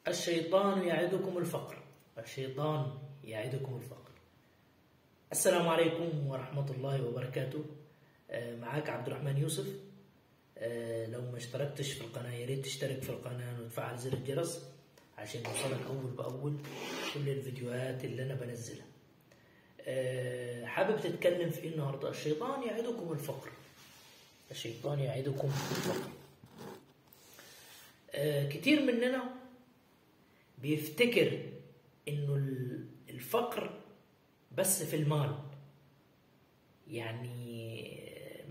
الشيطان يعدكم الفقر. الشيطان يعدكم الفقر. السلام عليكم ورحمة الله وبركاته. معاك عبد الرحمن يوسف. لو ما اشتركتش في القناة يا ريت تشترك في القناة وتفعل زر الجرس عشان يوصلك أول بأول كل الفيديوهات اللي أنا بنزلها. حابب تتكلم في إيه النهاردة؟ الشيطان يعدكم الفقر. الشيطان يعدكم الفقر. كتير مننا بيفتكر إنه الفقر بس في المال، يعني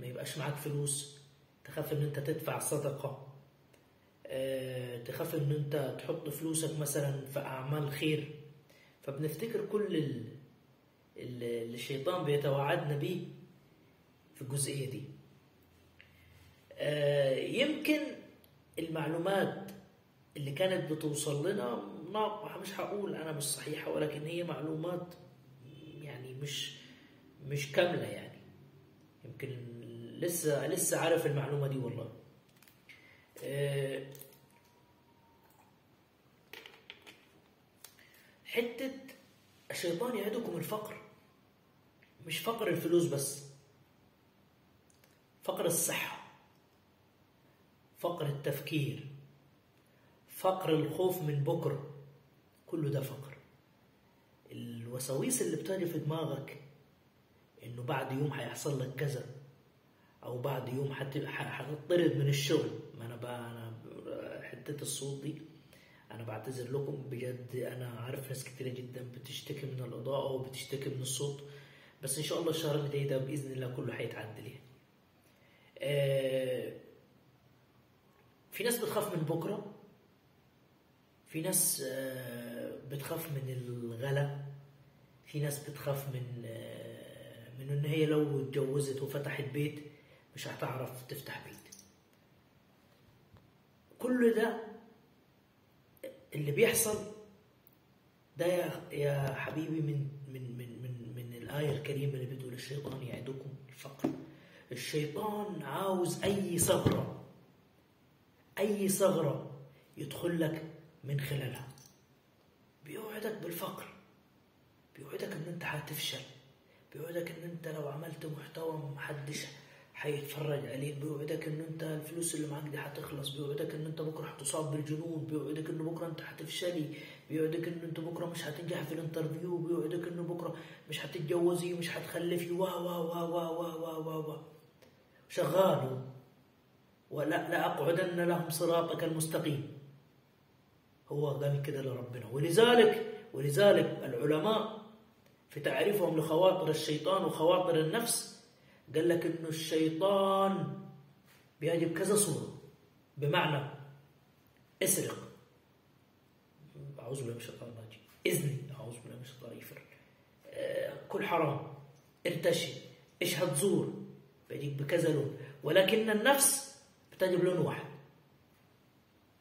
ما يبقاش معاك فلوس تخاف إن أنت تدفع صدقة، تخاف إن أنت تحط فلوسك مثلا في أعمال خير، فبنفتكر كل اللي الشيطان بيتوعدنا بيه في الجزئية دي. يمكن المعلومات اللي كانت بتوصل لنا مش هقول أنا مش صحيحة، ولكن هي معلومات يعني مش كاملة، يعني يمكن لسه عارف المعلومة دي والله. حتة الشيطان يعدكم الفقر، مش فقر الفلوس بس، فقر الصحة، فقر التفكير، فقر الخوف من بكرة، كله ده فقر. الوساويس اللي بتجي في دماغك انه بعد يوم هيحصل لك كذا، او بعد يوم هتطرد من الشغل. ما انا حتة الصوت دي انا بعتذر لكم بجد. انا عارف ناس كتيرة جدا بتشتكي من الاضاءة وبتشتكي من الصوت، بس ان شاء الله الشهر اللي جاي ده باذن الله كله هيتعدل يعني. في ناس بتخاف من بكرة، في ناس بتخاف من الغلا، في ناس بتخاف من ان هي لو اتجوزت وفتحت بيت مش هتعرف تفتح بيت. كل ده اللي بيحصل ده يا حبيبي من الآية الكريمة اللي بتقول الشيطان يعدكم الفقر. الشيطان عاوز أي ثغرة يدخل لك من خلالها. بيوعدك بالفقر، بيوعدك ان انت هتفشل، بيوعدك ان انت لو عملت محتوى محدش هيتفرج عليك، بيوعدك ان انت الفلوس اللي معاك دي هتخلص، بيوعدك ان انت بكره هتصاب بالجنون، بيوعدك ان بكره انت هتفشلي، بيوعدك ان انت بكره مش هتنجح في الانترفيو، بيوعدك ان بكره مش هتتجوزي ومش هتخلفي وا وا وا وا وا وا وا وا شغال. ولا لأقعدن لهم صراطك المستقيم. هو قال كده لربنا. ولذلك العلماء في تعريفهم لخواطر الشيطان وخواطر النفس قال لك انه الشيطان بيجي بكذا صورة. بمعنى اسرق، اعوذ بالله من الشيطان الرجيم، اذني، اعوذ بالله من الشيطان الرجيم، كل حرام، ارتشي، اشهد زور، بيجيك بكذا لون. ولكن النفس بتجي بلون واحد،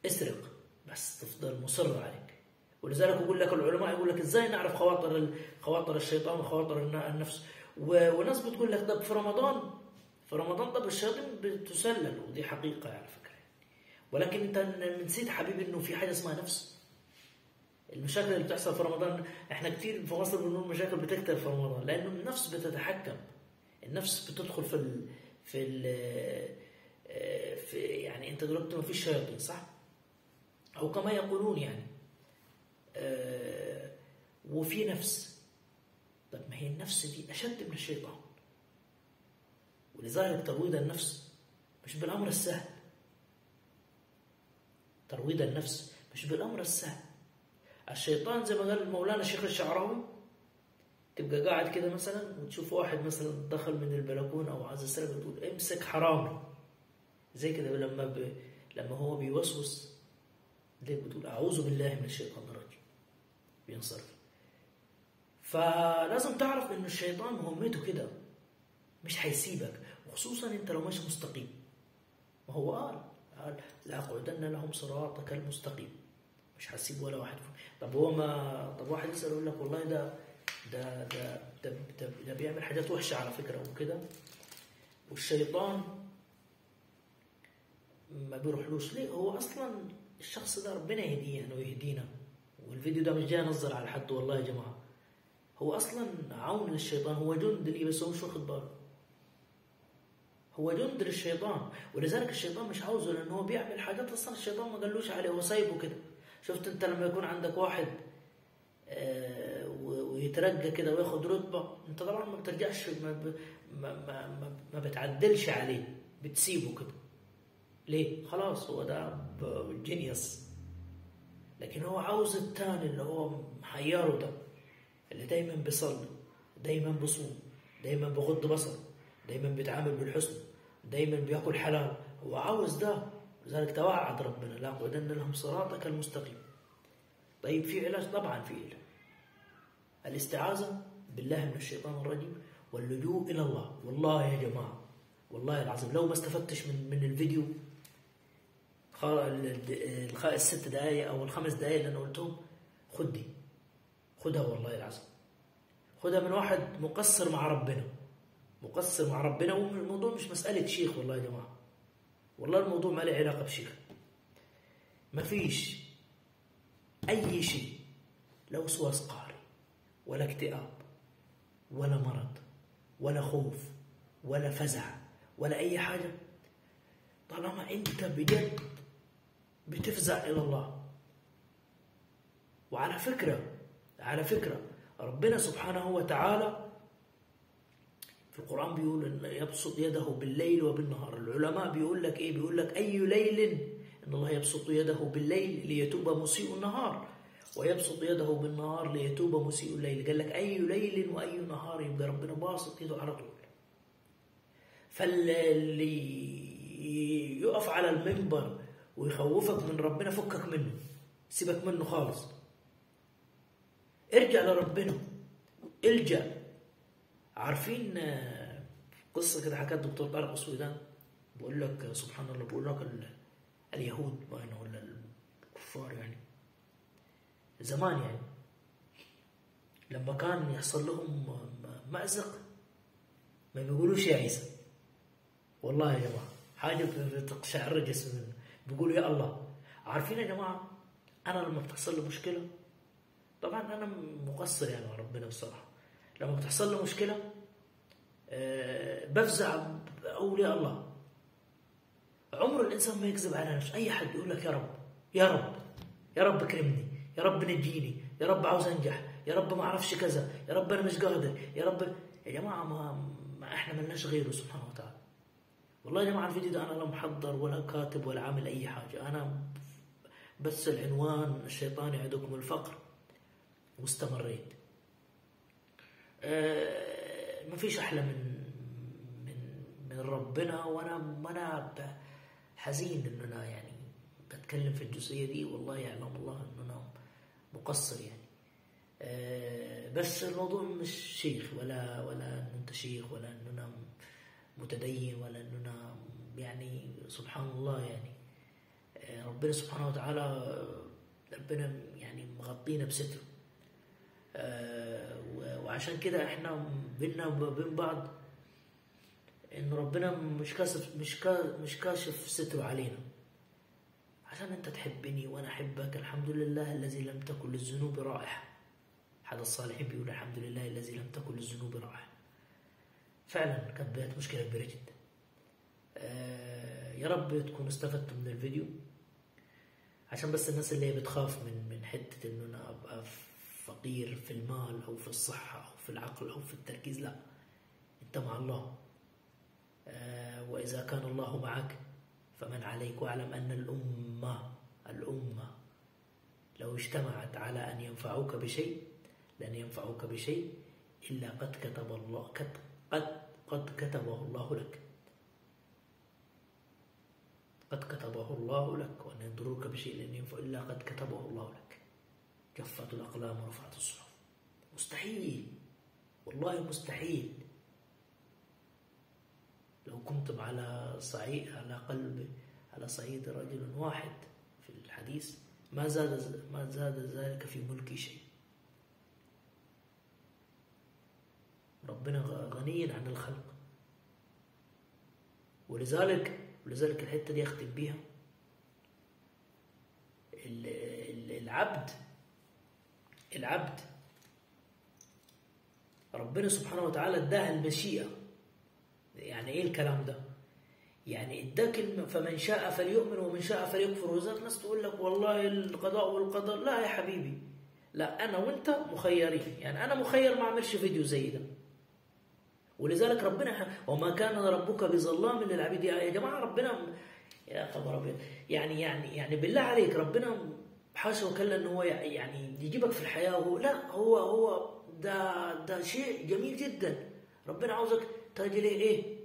اسرق، بس تفضل مصر عليك. ولذلك يقول لك العلماء يقول لك ازاي نعرف خواطر الشيطان وخواطر النفس. وناس بتقول لك ده في رمضان ده الشياطين بتسلل، ودي حقيقة على فكرة. ولكن انت نسيت حبيبي انه في حاجة اسمها نفس. المشاكل اللي بتحصل في رمضان، احنا كتير في مصر بنقول مشاكل بتكتر في رمضان، لانه النفس بتتحكم. النفس بتدخل في يعني انت دلوقتي ما فيش شياطين، صح؟ او كما يقولون يعني وفي نفس. طب ما هي النفس دي أشد من الشيطان. ولذلك ترويض النفس مش بالأمر السهل. ترويض النفس مش بالأمر السهل. الشيطان زي ما قال مولانا الشيخ الشعراوي، تبقى قاعد كده مثلا وتشوف واحد مثلا دخل من البلكون أو عايز يسرق، تقول امسك حرامي زي كده. لما هو بيوسوس ليه بتقول أعوذ بالله من الشيطان الرجيم، بينصرف. فلازم تعرف ان الشيطان مهمته كده، مش هيسيبك، وخصوصا انت لو ماشي مستقيم. ما هو قال لأقعدن لهم صراطك المستقيم، مش هسيب ولا واحد فيهم. طب واحد يسأل يقول لك والله ده بيعمل حاجات وحشة على فكرة وكده. والشيطان ما بيروحلوش. ليه؟ هو اصلا الشخص ده ربنا يهديه يعني ويهدينا. والفيديو ده مش جاي انظر على حد والله يا جماعه، هو اصلا عون للشيطان، هو جند لي بس هو مش واخد باله. هو جند للشيطان، ولذلك الشيطان مش عاوزه، لان هو بيعمل حاجات اصلا الشيطان ما قالوش عليه، هو سايبه كده. شفت انت لما يكون عندك واحد ويترقى كده وياخد رتبه، انت طبعا ما بترجعش، ما بتعدلش عليه، بتسيبه كده. ليه؟ خلاص هو ده جينيوس. لكن هو عاوز التاني اللي هو محيره ده، اللي دايما بيصلي، دايما بيصوم، دايما بغض بصر، دايما بيتعامل بالحسن، دايما بياكل حلال. هو عاوز ده، لذلك توعد ربنا لاقعدن لهم صراطك المستقيم. طيب في علاج؟ طبعا في علاج. الاستعاذة بالله من الشيطان الرجيم واللجوء إلى الله. والله يا جماعة، والله العظيم لو ما استفدتش من الفيديو ال6 دقائق أو ال5 دقائق اللي أنا قلتهم، خدها والله العظيم، خدها من واحد مقصر مع ربنا، مقصر مع ربنا. والموضوع مش مسألة شيخ والله يا جماعة، والله الموضوع ما له علاقة بشيخ. ما فيش أي شيء، لا وسواس قهري ولا اكتئاب ولا مرض ولا خوف ولا فزع ولا أي حاجة، طالما أنت بجد بتفزع إلى الله. وعلى فكرة ربنا سبحانه وتعالى في القرآن بيقول إن يبسط يده بالليل وبالنهار. العلماء بيقول لك إيه؟ بيقول لك أي ليل إن الله يبسط يده بالليل ليتوب مسيء النهار، ويبسط يده بالنهار ليتوب مسيء الليل. قال لك أي ليل وأي نهار، يبقى ربنا باسط يده على طول. فاللي يقف على المنبر ويخوفك من ربنا فكك منه، سيبك منه خالص، ارجع لربنا، الجأ. عارفين قصة كده حكاها الدكتور طارق السويدان، بقول لك سبحان الله، بقول لك اليهود ولا الكفار يعني زمان، يعني لما كان يحصل لهم مأزق ما بيقولوش يا عيسى، والله يا جماعة حاجة بتقشعر جسمي منه، بيقولوا يا الله. عارفين يا جماعة أنا لما بتحصل لي مشكلة، طبعا أنا مقصر يعني مع ربنا بصراحة، لما بتحصل لي مشكلة بفزع أقول يا الله. عمر الإنسان ما يكذب على نفسه. أي حد يقول لك يا رب يا رب يا رب اكرمني، يا رب نجيني، يا رب عاوز أنجح، يا رب ما أعرفش كذا، يا رب أنا مش قادر، يا رب. يا جماعة ما إحنا ملناش غيره سبحانه وتعالى. والله يا جماعة الفيديو ده أنا لا محضر ولا كاتب ولا عامل أي حاجة، أنا بس العنوان الشيطان يعدكم الفقر واستمريت. ما فيش أحلى من ربنا. وأنا حزين إن أنا يعني بتكلم في الجزئية دي، والله يعلم الله إن أنا مقصر يعني. بس الموضوع مش شيخ ولا إن أنت شيخ ولا إن أنا متدين ولا إن أنا يعني سبحان الله يعني. ربنا سبحانه وتعالى ربنا يعني مغطينا بستره. وعشان كده احنا بينا وبين بعض ان ربنا مش كاشف ستره علينا، عشان انت تحبني وانا احبك. الحمد لله الذي لم تكن للذنوب رائحة. حد الصالحين بيقول الحمد لله الذي لم تكن للذنوب رائحة. فعلا كانت بقت مشكلة كبيرة جدا. يا رب تكونوا استفدتوا من الفيديو، عشان بس الناس اللي هي بتخاف من حتة انه انا ابقى فقير في المال او في الصحة او في العقل او في التركيز. لا، انت مع الله. واذا كان الله معك فمن عليك. واعلم ان الامة لو اجتمعت على ان ينفعوك بشيء لن ينفعوك بشيء الا قد كتبه الله لك. قد كتبه الله لك. وأن يضروك بشيء لن ينفع إلا قد كتبه الله لك. جفت الأقلام ورفعت الصحف. مستحيل، والله مستحيل. لو كنتم على صعيد رجل واحد في الحديث ما زاد ذلك في ملكي شيء. ربنا غني عن الخلق، ولذلك ولذلك الحتة دي أختم بيها. العبد ربنا سبحانه وتعالى اداها المشيئة. يعني ايه الكلام ده؟ يعني اداك فمن شاء فليؤمن ومن شاء فليكفر. وذلك ناس تقول لك والله القضاء والقدر. لا يا حبيبي، لا، انا وانت مخيرين. يعني انا مخير ما اعملش فيديو زي ده، ولذلك ربنا وما كان ربك بظلام للعبيد. يا جماعه ربنا، يا خبر ابيض، يعني بالله عليك، ربنا حاشا وكلا ان هو يعني يجيبك في الحياه وهو لا، هو ده شيء جميل جدا. ربنا عاوزك تجي ليه ايه؟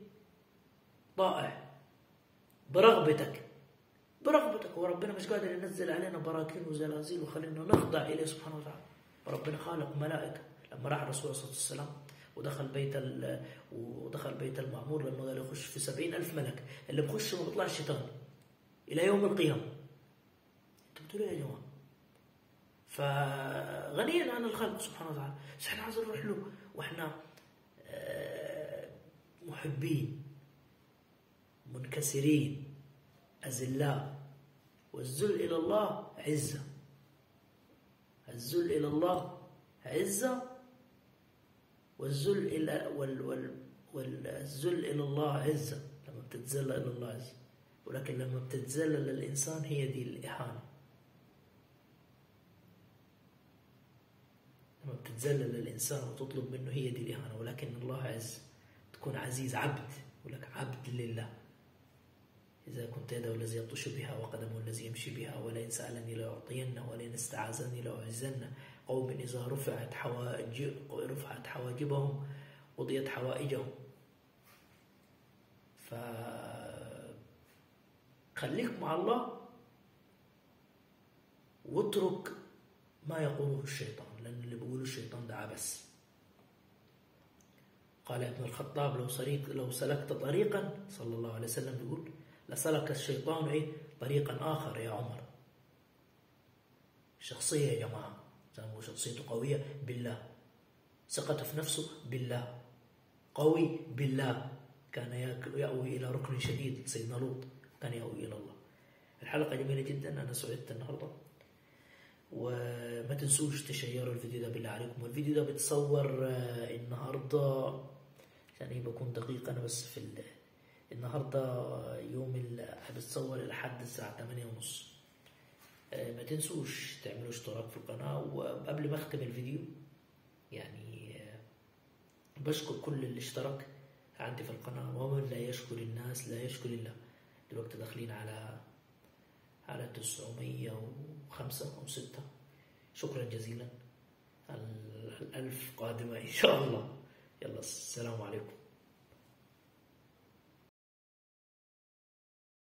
طائع برغبتك. وربنا مش قادر ينزل علينا براكين وزلازل وخلينا نخضع اليه سبحانه وتعالى. ربنا خالق ملائكه. لما راح الرسول صلى الله عليه وسلم ودخل بيت المعمور، لما قال يخش في 70,000 ملك، اللي بخش ما بيطلعش تاني الى يوم القيامه. انتوا بتقولوا ايه يا جماعه؟ فغنيا عن الخلق سبحانه وتعالى، بس احنا عايزين نروح له واحنا محبين منكسرين أذلاء. والذل إلى الله عزة. الذل إلى الله عزة، والذل إلى الله عزة. لما بتتذلل إلى الله عزة، ولكن لما بتتذلل للإنسان هي دي الإهانة. لما بتتذلل للإنسان وتطلب منه هي دي الإهانة. ولكن الله عز، تكون عزيز عبد، ولك عبد لله. إذا كنت يده الذي يبطش بها وقدمه الذي يمشي بها، ولئن سألني لأعطينه ولئن استعاذني لأعزنه. قوم إذا رفعت حواجبهم قضيت حوائجهم. فخليك مع الله واترك ما يقوله الشيطان، لأن اللي بيقوله الشيطان ده عبث. قال ابن الخطاب لو سلكت طريقا، صلى الله عليه وسلم يقول، لسلك الشيطان طريقا آخر يا عمر. شخصية يا جماعة، شخصيته قوية بالله، ثقته في نفسه بالله، قوي بالله. كان يأوي إلى ركن شديد. سيدنا لوط كان يأوي إلى الله. الحلقة جميلة جدا، أنا سعدت النهاردة. وما تنسوش تشيروا الفيديو ده بالله عليكم. والفيديو ده بتصور النهاردة، يعني بكون دقيق أنا بس في النهاردة يوم بتصور الأحد الساعة 8:30. ما تنسوش تعملوا اشتراك في القناة. وقبل ما أختم الفيديو، يعني بشكر كل اللي اشترك عندي في القناة. ومن لا يشكر الناس لا يشكر الله. دلوقتي داخلين على 905 أو 6. شكرا جزيلا. 1000 قادمة إن شاء الله. يلا، السلام عليكم.